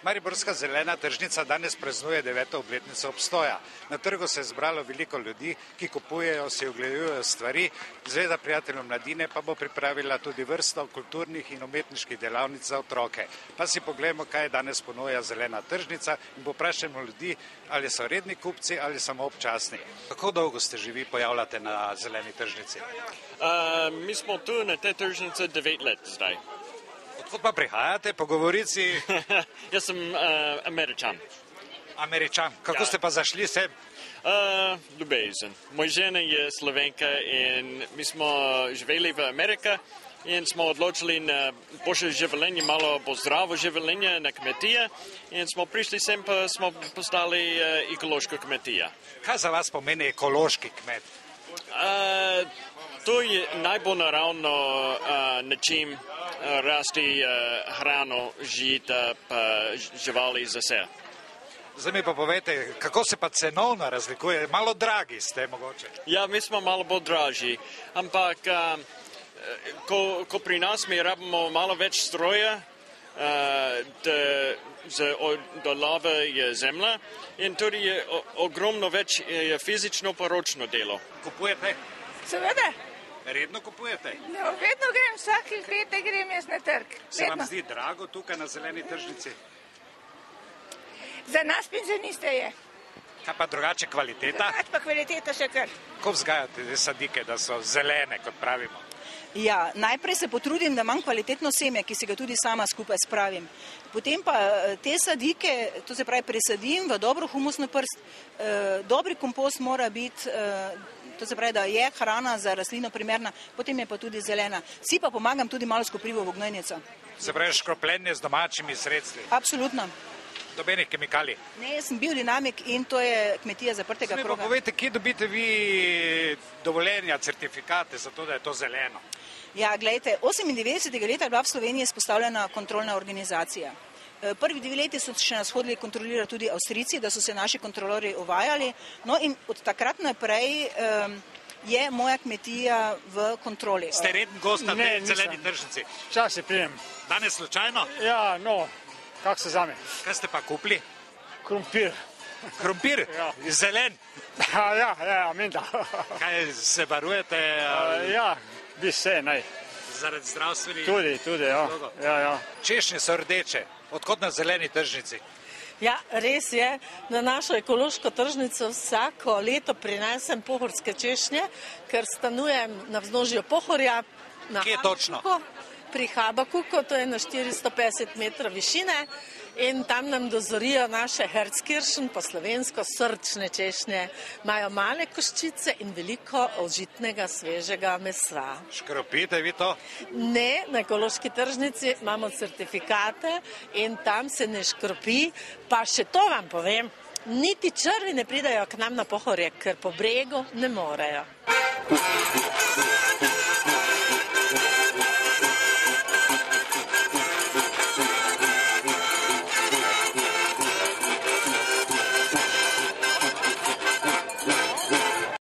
Mariborska zelena tržnica danes praznuje 9. obletnico obstoja. Na trgu se je zbralo veliko ljudi, ki kupujejo, si ogledujejo stvari. Zveza prijateljev mladine pa bo pripravila tudi vrsto kulturnih in umetniških delavnic za otroke. Pa si pogledamo, kaj danes ponuja zelena tržnica in poprašajmo ljudi, ali so redni kupci ali samo občasni. Kako dolgo ste že vi pojavljate na zeleni tržnici? Mi smo tu na tej tržnici 9 let zdaj. Odkud pa prihajate po govorici? Jaz sem Američan. Američan. Kako ste pa zašli sem? Ljubezen. Moja žena je Slovenka in mi smo živeli v Ameriki in smo odločili na boljše življenje, malo bolj zdravo življenje na kmetije in smo prišli sem pa smo postali ekološka kmetija. Kaj za vas pomeni ekološki kmet? To je najbolj naravno način rasti hrano, žita pa živali za vse. Zdaj mi pa povejte, kako se pa cenovno razlikuje? Malo dragi ste mogoče? Ja, mi smo malo bolj dražji, ampak ko pri nas mi rabimo malo več stroja, za obdelavo zemlje in tudi je ogromno več fizično pa ročno delo. Kupujete? Seveda. Redno kupujete? No, vedno grem, vsake leta grem jaz na trg. Se vam zdi drago tukaj na zeleni tržnici? Za nas penzioniste je. Kaj pa drugače kvaliteta? Drugače pa kvaliteta še kar. Kako vzgajate te sadike, da so zelene, kot pravimo? Ja, najprej se potrudim, da imam kvalitetno seme, ki si ga tudi sama skupaj spravim. Potem pa te sadike, to se pravi, presadim v dobro humusno prst. Dobri kompost mora biti, to se pravi, da je hrana za rastlino primerna, potem je pa tudi zelena. Si pa pomagam tudi malo s koprivo v gnojnico. Se pravi, škropljenje z domačimi sredstvi? Absolutno. Dobenih kemikalij? Ne, jaz sem biodinamik in to je kmetija zaprtega kroga. Pa povejte, kje dobite vi dovoljenja, certifikate za to, da je to zeleno? Ja, gledajte, 98. leta je bila v Sloveniji spostavljena kontrolna organizacija. Prvi 2 leti so še nas hodili kontrolirati tudi Avstrijci, da so se naši kontrolori uvajali. No in od takrat naprej je moja kmetija v kontroli. Ste reden gost na tej zeleni tržnici? Včasih prijem. Danes slučajno? Ja, no, kak se zame. Kaj ste pa kupili? Krompir. Krompir? Ja. Zelen? Ja, menda. Kaj se varujete? Ja, bi se, naj. Zaradi zdravstvenih? Tudi, ja. Češnje so rdeče. Odkot na zeleni tržnici? Ja, res je. Na našo ekološko tržnico vsako leto prinesem pohorske češnje, ker stanujem na vznožju Pohorja. Kje točno? Pri Habakuku, to je na 450 metrov višine in tam nam dozorijo naše Herzkirschen, po slovensko srčne češnje. Imajo male koščice in veliko užitnega svežega mesa. Škropite vi to? Ne, na ekološki tržnici imamo certifikate in tam se ne škropi, pa še to vam povem, niti črvi ne pridajo k nam na Pohorje, ker po bregu ne morejo.